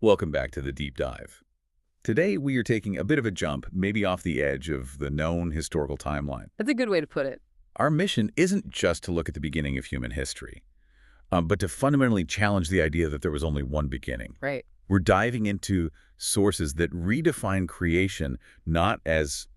Welcome back to the Deep Dive. Today we are taking a bit of a jump, maybe off the edge of the known historical timeline. That's a good way to put it. Our mission isn't just to look at the beginning of human history, but to fundamentally challenge the idea that there was only one beginning. Right. We're diving into sources that redefine creation not as,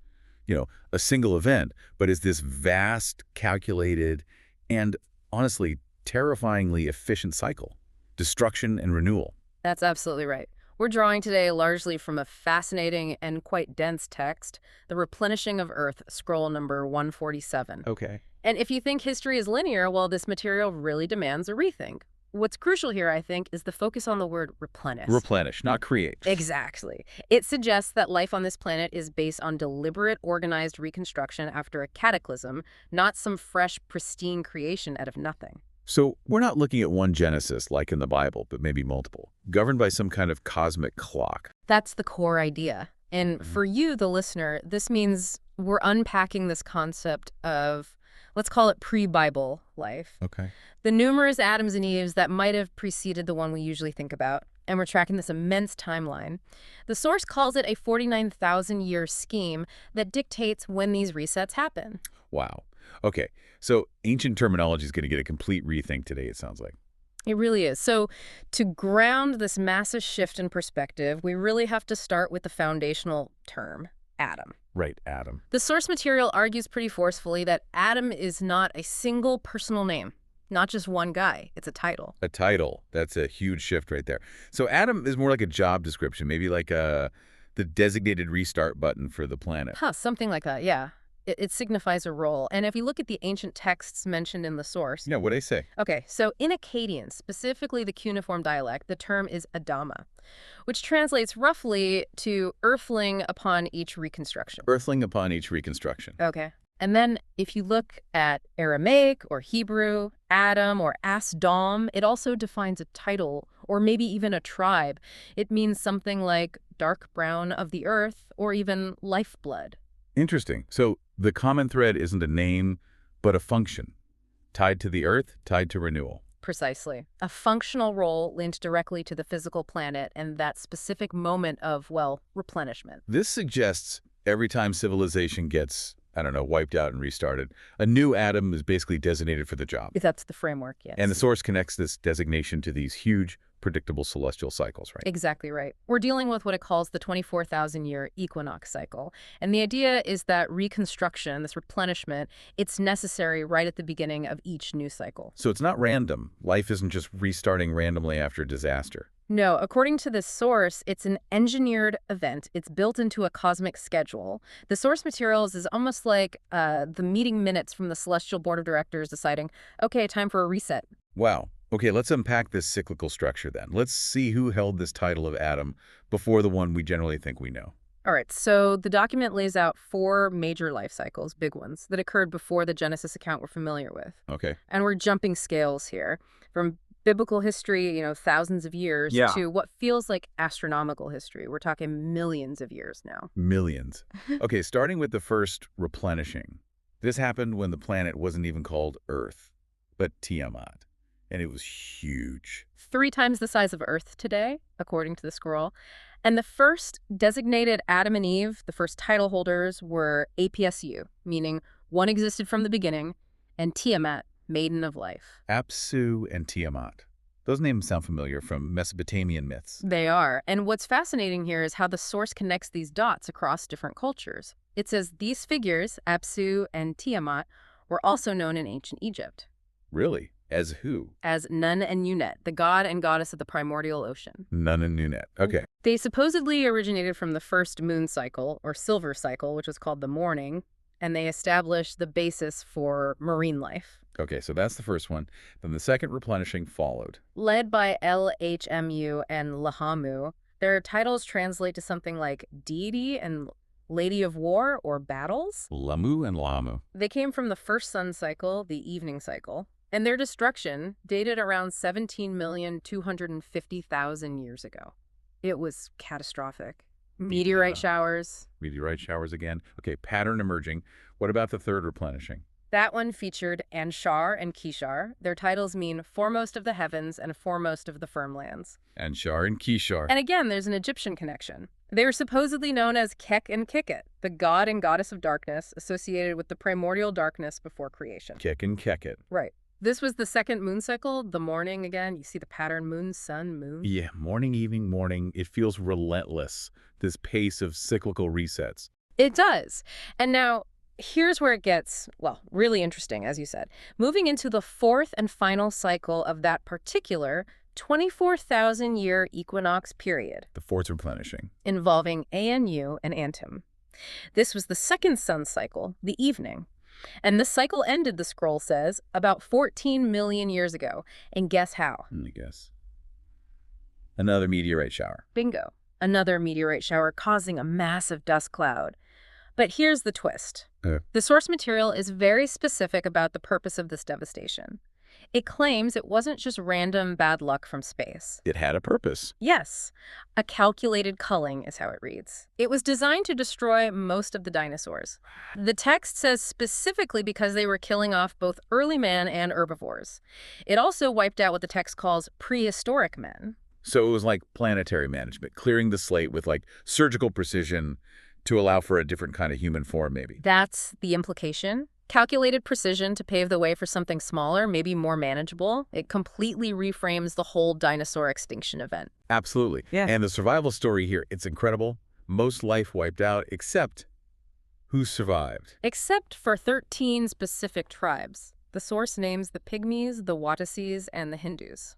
a single event, but as this vast, calculated, and honestly, terrifyingly efficient cycle. Destruction and renewal. That's absolutely right. We're drawing today largely from a fascinating and quite dense text, The Replenishing of Earth, scroll number 147. Okay. And if you think history is linear, well, this material really demands a rethink. What's crucial here, I think, is the focus on the word replenish. Replenish, not create. Exactly. It suggests that life on this planet is based on deliberate, organized reconstruction after a cataclysm, not some fresh, pristine creation out of nothing. So we're not looking at one Genesis like in the Bible, but maybe multiple, governed by some kind of cosmic clock. That's the core idea. And for you, the listener, this means we're unpacking this concept of, let's call it pre-Bible life. Okay. The numerous Adams and Eves that might have preceded the one we usually think about, and we're tracking this immense timeline. The source calls it a 49,000-year scheme that dictates when these resets happen. Wow. Okay, so ancient terminology is going to get a complete rethink today, it sounds like. It really is. So to ground this massive shift in perspective, we really have to start with the foundational term, Adam. Right, Adam. The source material argues pretty forcefully that Adam is not a single personal name, not just one guy. It's a title. A title. That's a huge shift right there. So Adam is more like a job description, maybe like the designated restart button for the planet. Something like that, yeah. It signifies a role. And if you look at the ancient texts mentioned in the source... Yeah, what'd I say? Okay, so in Akkadian, specifically the cuneiform dialect, the term is Adama, which translates roughly to earthling upon each reconstruction. Earthling upon each reconstruction. Okay. And then if you look at Aramaic or Hebrew, Adam or Asdom, it also defines a title or maybe even a tribe. It means something like dark brown of the earth or even lifeblood. Interesting. So the common thread isn't a name, but a function. Tied to the earth, tied to renewal. Precisely. A functional role linked directly to the physical planet and that specific moment of, well, replenishment. This suggests every time civilization gets, wiped out and restarted, a new Adam is basically designated for the job. That's the framework, yes. And the source connects this designation to these huge, predictable celestial cycles, right? Exactly right. We're dealing with what it calls the 24,000-year equinox cycle. And the idea is that reconstruction, this replenishment, it's necessary right at the beginning of each new cycle. So it's not random. Life isn't just restarting randomly after a disaster. No, according to this source, it's an engineered event. It's built into a cosmic schedule. The source materials is almost like the meeting minutes from the Celestial Board of Directors deciding, okay, time for a reset. Wow. Okay, let's unpack this cyclical structure then. Let's see who held this title of Adam before the one we generally think we know. All right, so the document lays out 4 major life cycles, big ones, that occurred before the Genesis account we're familiar with. Okay. And we're jumping scales here from biblical history, thousands of years, to what feels like astronomical history. We're talking millions of years now. Millions. Okay, starting with the first replenishing. This happened when the planet wasn't even called Earth, but Tiamat. And it was huge. 3 times the size of Earth today, according to the scroll. And the first designated Adam and Eve, the first title holders, were APSU, meaning one existed from the beginning, and Tiamat, maiden of life. Apsu and Tiamat. Those names sound familiar from Mesopotamian myths. They are. And what's fascinating here is how the source connects these dots across different cultures. It says these figures, Apsu and Tiamat, were also known in ancient Egypt. Really? As who? As Nun and Nunet, the god and goddess of the primordial ocean. Nun and Nunet. Okay. They supposedly originated from the first moon cycle, or silver cycle, which was called the morning, and they established the basis for marine life. Okay, so that's the first one. Then the second replenishing followed. Led by LHMU and Lahamu, their titles translate to something like deity and lady of war or battles. Lamu and Lahamu. They came from the first sun cycle, the evening cycle. And their destruction dated around 17,250,000 years ago. It was catastrophic. Meteorite showers. Meteorite showers again. Okay, pattern emerging. What about the third replenishing? That one featured Anshar and Kishar. Their titles mean foremost of the heavens and foremost of the firm lands. Anshar and Kishar. And again, there's an Egyptian connection. They were supposedly known as Kek and Keket, the god and goddess of darkness associated with the primordial darkness before creation. Kek and Keket. Right. This was the second moon cycle, the morning again. You see the pattern, moon, sun, moon. Yeah, morning, evening, morning. It feels relentless, this pace of cyclical resets. It does. And now, here's where it gets, well, really interesting, as you said. Moving into the fourth and final cycle of that particular 24,000-year equinox period. The fourth replenishing. Involving Anu and Antum. This was the second sun cycle, the evening. And this cycle ended, the scroll says, about 14 million years ago. And guess how? I guess. Another meteorite shower. Bingo. Another meteorite shower causing a massive dust cloud. But here's the twist. The source material is very specific about the purpose of this devastation. It claims it wasn't just random bad luck from space. It had a purpose. Yes. A calculated culling is how it reads. It was designed to destroy most of the dinosaurs. The text says specifically because they were killing off both early man and herbivores. It also wiped out what the text calls prehistoric men. So it was like planetary management, clearing the slate with like surgical precision to allow for a different kind of human form, maybe. That's the implication. Calculated precision to pave the way for something smaller, maybe more manageable. It completely reframes the whole dinosaur extinction event. Absolutely. Yeah. And the survival story here, it's incredible. Most life wiped out, except who survived? Except for 13 specific tribes. The source names the Pygmies, the Watasis, and the Hindus.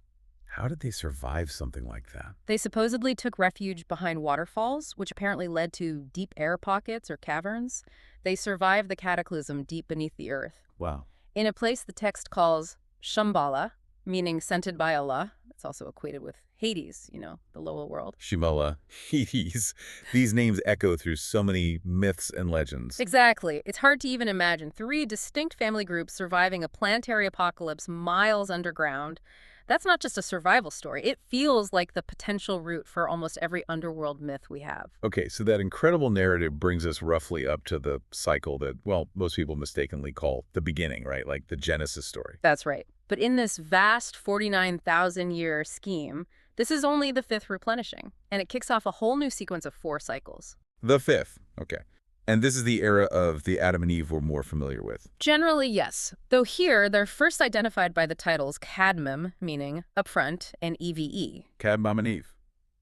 How did they survive something like that? They supposedly took refuge behind waterfalls, which apparently led to deep air pockets or caverns. They survived the cataclysm deep beneath the earth. Wow. In a place the text calls Shambhala, meaning scented by Allah. It's also equated with Hades, the lower world. Shambhala, Hades. These names echo through so many myths and legends. Exactly. It's hard to even imagine 3 distinct family groups surviving a planetary apocalypse miles underground. That's not just a survival story. It feels like the potential route for almost every underworld myth we have. Okay, so that incredible narrative brings us roughly up to the cycle that, well, most people mistakenly call the beginning, right? Like the Genesis story. That's right. But in this vast 49,000-year scheme, this is only the 5th replenishing, and it kicks off a whole new sequence of 4 cycles. The 5th, okay. And this is the era of the Adam and Eve we're more familiar with. Generally, yes. Though here, they're first identified by the titles Cadmim, meaning upfront, and EVE. Adam and Eve.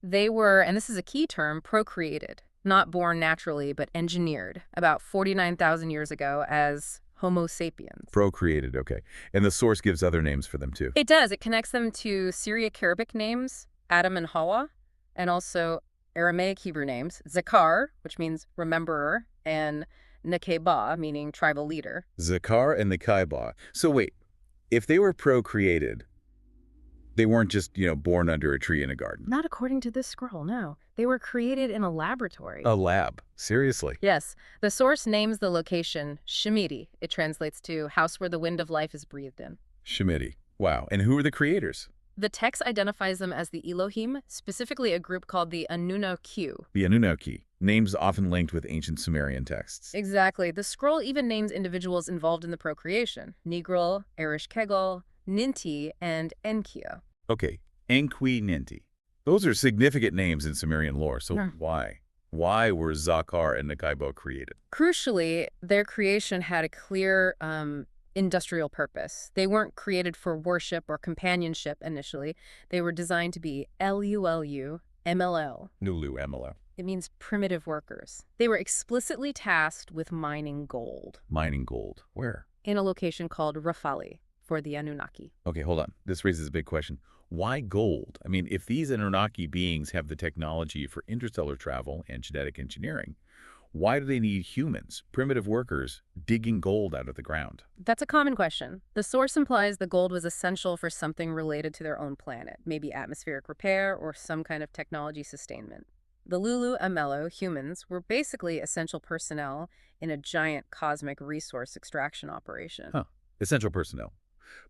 They were, and this is a key term, procreated. Not born naturally, but engineered, about 49,000 years ago as Homo sapiens. Procreated, okay. And the source gives other names for them, too. It does. It connects them to Syriac-Arabic names, Adam and Hawa, and also Aramaic Hebrew names, Zakar, which means rememberer, and Nekeba, meaning tribal leader. Zakar and Nekeba. So wait, if they were procreated, they weren't just, born under a tree in a garden. Not according to this scroll, no. They were created in a laboratory. A lab? Seriously? Yes. The source names the location Shemiti. It translates to house where the wind of life is breathed in. Shemiti. Wow. And who are the creators? The text identifies them as the Elohim, specifically a group called the Anunnaki. The Anunnaki. Names often linked with ancient Sumerian texts. Exactly. The scroll even names individuals involved in the procreation. Nigril, Ereshkigal, Ninti, and Enkia. Okay. Enki, Ninti. Those are significant names in Sumerian lore, so why? Why were Zakar and Nekeba created? Crucially, their creation had a clear industrial purpose. They weren't created for worship or companionship initially. They were designed to be Lulu, MLL. Nulu, MLL. It means primitive workers. They were explicitly tasked with mining gold. Mining gold. Where? In a location called Rafali for the Anunnaki. Okay, hold on. This raises a big question. Why gold? I mean, if these Anunnaki beings have the technology for interstellar travel and genetic engineering, why do they need humans, primitive workers, digging gold out of the ground? That's a common question. The source implies the gold was essential for something related to their own planet, maybe atmospheric repair or some kind of technology sustainment. The Lulu Amelo humans were basically essential personnel in a giant cosmic resource extraction operation. Huh. Essential personnel.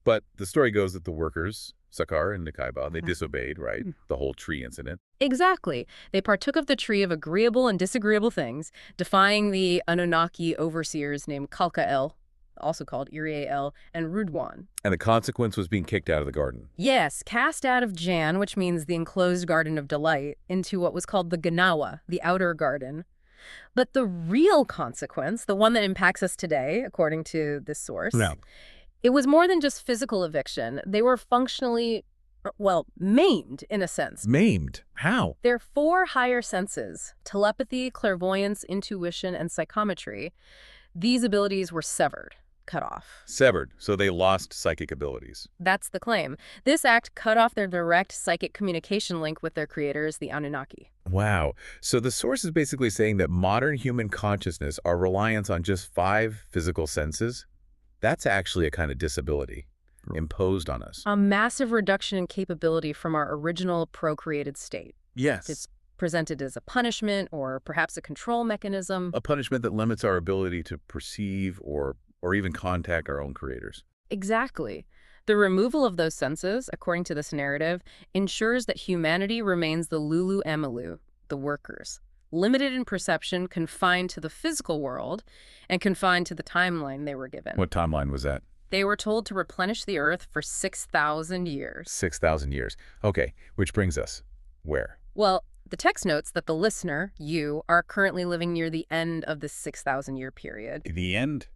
But the story goes that the workers, Zakar and Nekeba, they disobeyed, right? The whole tree incident. Exactly. They partook of the tree of agreeable and disagreeable things, defying the Anunnaki overseers named Kalkael, also called Iriel and Rudwan. And the consequence was being kicked out of the garden. Yes, cast out of Jan, which means the enclosed garden of delight, into what was called the Ganawa, the outer garden. But the real consequence, the one that impacts us today, according to this source, it was more than just physical eviction. They were functionally, well, maimed in a sense. Maimed? How? Their 4 higher senses, telepathy, clairvoyance, intuition, and psychometry, these abilities were severed, cut off. Severed, so they lost psychic abilities. That's the claim. This act cut off their direct psychic communication link with their creators, the Anunnaki. Wow. So the source is basically saying that modern human consciousness, our reliance on just 5 physical senses, that's actually a kind of disability imposed on us. A massive reduction in capability from our original procreated state. Yes. It's presented as a punishment or perhaps a control mechanism. A punishment that limits our ability to perceive or even contact our own creators. Exactly. The removal of those senses, according to this narrative, ensures that humanity remains the Lulu Emilu, the workers, limited in perception, confined to the physical world, and confined to the timeline they were given. What timeline was that? They were told to replenish the Earth for 6,000 years. 6,000 years. Okay, which brings us where? Well, the text notes that the listener, you, are currently living near the end of this 6,000-year period. The end?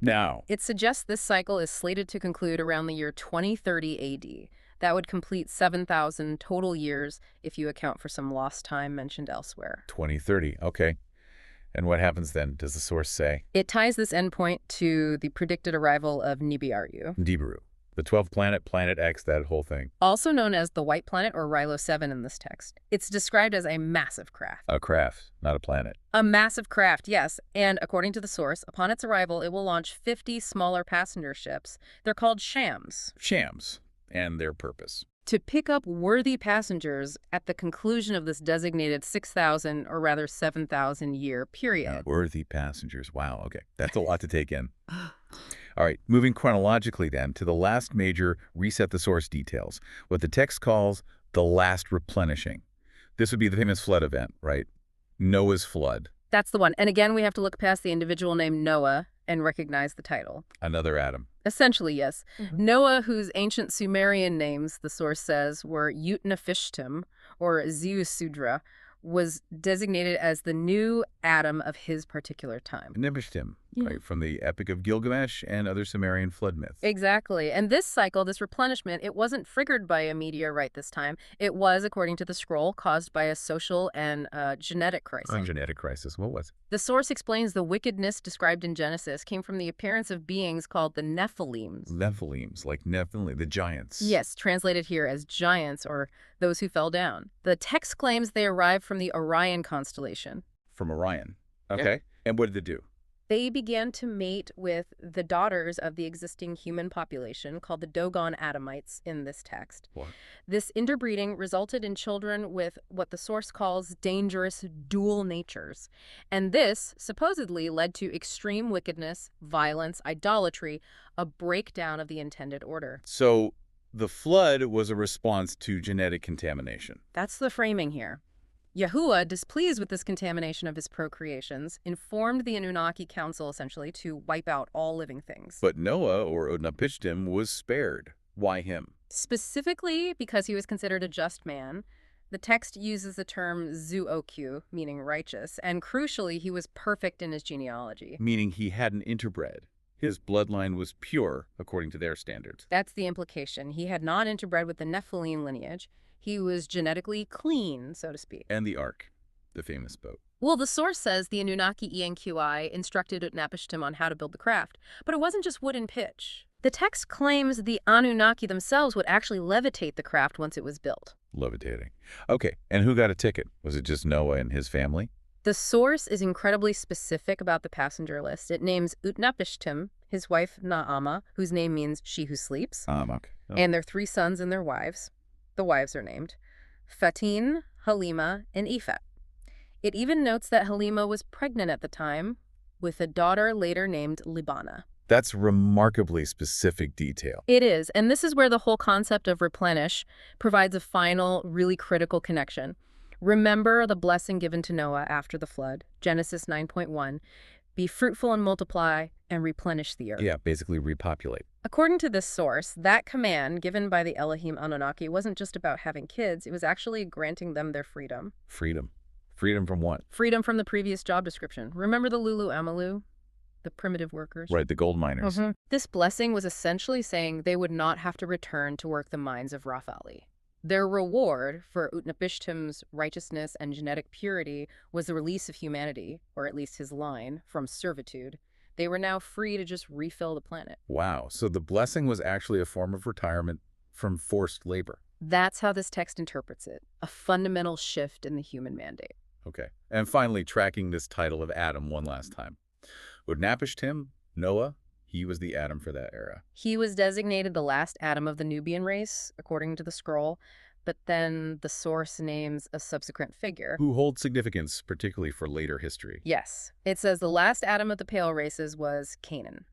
Now. It suggests this cycle is slated to conclude around the year 2030 AD. That would complete 7,000 total years if you account for some lost time mentioned elsewhere. 2030, okay. And what happens then, does the source say? It ties this endpoint to the predicted arrival of Nibiru. Nibiru. The 12th planet, Planet X, that whole thing. Also known as the White Planet or Rilo 7 in this text. It's described as a massive craft. A craft, not a planet. A massive craft, yes. And according to the source, upon its arrival, it will launch 50 smaller passenger ships. They're called shams. Shams. And their purpose. To pick up worthy passengers at the conclusion of this designated 6,000 or rather 7,000 year period. Worthy passengers. Wow, okay. That's a lot to take in. All right, moving chronologically then to the last major reset the source details, what the text calls the last replenishing. This would be the famous flood event, right? Noah's flood. That's the one. And again, we have to look past the individual named Noah and recognize the title. Another Adam. Essentially, yes. Noah, whose ancient Sumerian names, the source says, were Utnapishtim or Ziusudra, was designated as the new Adam of his particular time. Nibishtim, right, from the Epic of Gilgamesh and other Sumerian flood myths. Exactly. And this cycle, this replenishment, it wasn't triggered by a meteorite this time. It was, according to the scroll, caused by a social and genetic crisis. A genetic crisis. What was it? The source explains the wickedness described in Genesis came from the appearance of beings called the Nephilims. Nephilims, like Nephilim, the giants. Yes, translated here as giants or those who fell down. The text claims they arrived from the Orion constellation. From Orion. Okay. And what did they do? They began to mate with the daughters of the existing human population, called the Dogon Adamites in this text. What? This interbreeding resulted in children with what the source calls dangerous dual natures. And this supposedly led to extreme wickedness, violence, idolatry, a breakdown of the intended order. So the flood was a response to genetic contamination. That's the framing here. Yahuwah, displeased with this contamination of his procreations, informed the Anunnaki Council, essentially, to wipe out all living things. But Noah, or Utnapishtim, was spared. Why him? Specifically because he was considered a just man. The text uses the term Zuokyu, meaning righteous, and crucially, he was perfect in his genealogy. Meaning he hadn't interbred. His bloodline was pure, according to their standards. That's the implication. He had not interbred with the Nephilim lineage. He was genetically clean, so to speak. And the Ark, the famous boat. Well, the source says the Anunnaki ENQI instructed Utnapishtim on how to build the craft, but it wasn't just wood and pitch. The text claims the Anunnaki themselves would actually levitate the craft once it was built. Levitating. Okay, and who got a ticket? Was it just Noah and his family? The source is incredibly specific about the passenger list. It names Utnapishtim, his wife Naama, whose name means she who sleeps, Okay. and their 3 sons and their wives. The wives are named Fatin, Halima, and Ifat. It even notes that Halima was pregnant at the time with a daughter later named Libana. That's remarkably specific detail. It is, and this is where the whole concept of replenish provides a final, really critical connection. Remember the blessing given to Noah after the flood, Genesis 9.1. Be fruitful and multiply, and replenish the earth. Yeah, basically repopulate. According to this source, that command given by the Elohim Anunnaki wasn't just about having kids, it was actually granting them their freedom. Freedom. Freedom from what? Freedom from the previous job description. Remember the Lulu Amalu? The primitive workers? Right, the gold miners. This blessing was essentially saying they would not have to return to work the mines of Rafali. Their reward for Utnapishtim's righteousness and genetic purity was the release of humanity, or at least his line, from servitude. They were now free to just refill the planet. Wow, so the blessing was actually a form of retirement from forced labor. That's how this text interprets it, a fundamental shift in the human mandate. Okay, and finally, tracking this title of Adam one last time. Utnapishtim, Noah, he was the Adam for that era. He was designated the last Adam of the Nubian race, according to the scroll, but then the source names a subsequent figure. Who holds significance, particularly for later history. Yes. It says the last Adam of the Pale races was Canaan,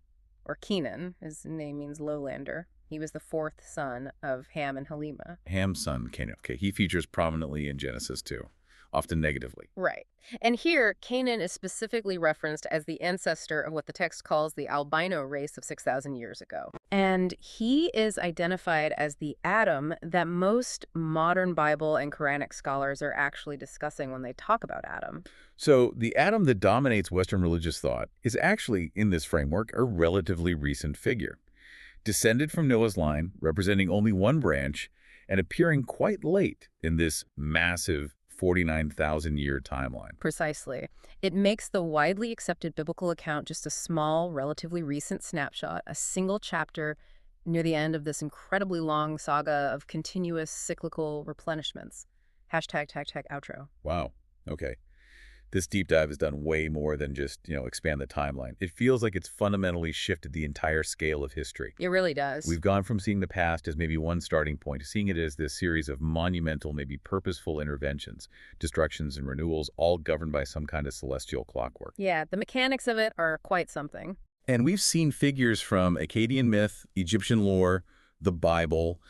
or Kenan. His name means lowlander. He was the fourth son of Ham and Halima. Ham's son, Canaan. Okay, he features prominently in Genesis too, often negatively. Right. And here, Canaan is specifically referenced as the ancestor of what the text calls the albino race of 6,000 years ago. And he is identified as the Adam that most modern Bible and Quranic scholars are actually discussing when they talk about Adam. So the Adam that dominates Western religious thought is actually, in this framework, a relatively recent figure. Descended from Noah's line, representing only one branch, and appearing quite late in this massive 49,000-year timeline. Precisely. It makes the widely accepted biblical account just a small, relatively recent snapshot, a single chapter near the end of this incredibly long saga of continuous cyclical replenishments. Hashtag, outro. Wow. Okay. This deep dive has done way more than just, expand the timeline. It feels like it's fundamentally shifted the entire scale of history. It really does. We've gone from seeing the past as maybe one starting point to seeing it as this series of monumental, maybe purposeful interventions, destructions and renewals, all governed by some kind of celestial clockwork. Yeah, the mechanics of it are quite something. And we've seen figures from Akkadian myth, Egyptian lore, the Bible.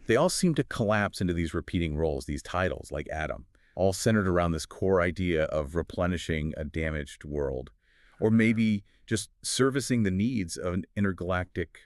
They all seem to collapse into these repeating roles, these titles like Adam, all centered around this core idea of replenishing a damaged world, or maybe just servicing the needs of an intergalactic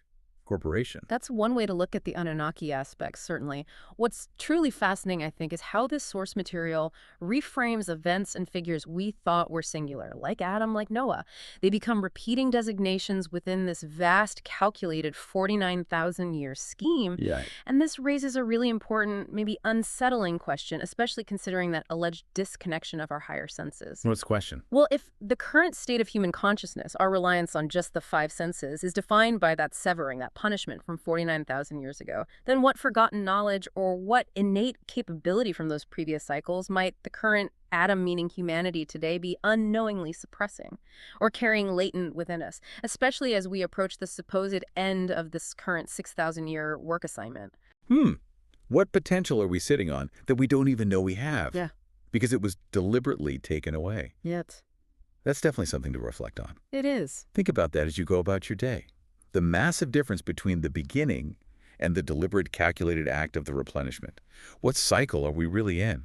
corporation. That's one way to look at the Anunnaki aspects, certainly. What's truly fascinating, I think, is how this source material reframes events and figures we thought were singular, like Adam, like Noah. They become repeating designations within this vast, calculated 49,000-year scheme. Yeah. And this raises a really important, maybe unsettling question, especially considering that alleged disconnection of our higher senses. What's the question? Well, if the current state of human consciousness, our reliance on just the five senses, is defined by that severing, that punishment from 49,000 years ago, then what forgotten knowledge or what innate capability from those previous cycles might the current Adam, meaning humanity today, be unknowingly suppressing or carrying latent within us, especially as we approach the supposed end of this current 6,000-year work assignment? What potential are we sitting on that we don't even know we have? Yeah. Because it was deliberately taken away. Yet. That's definitely something to reflect on. It is. Think about that as you go about your day. The massive difference between the beginning and the deliberate calculated act of the replenishment. What cycle are we really in?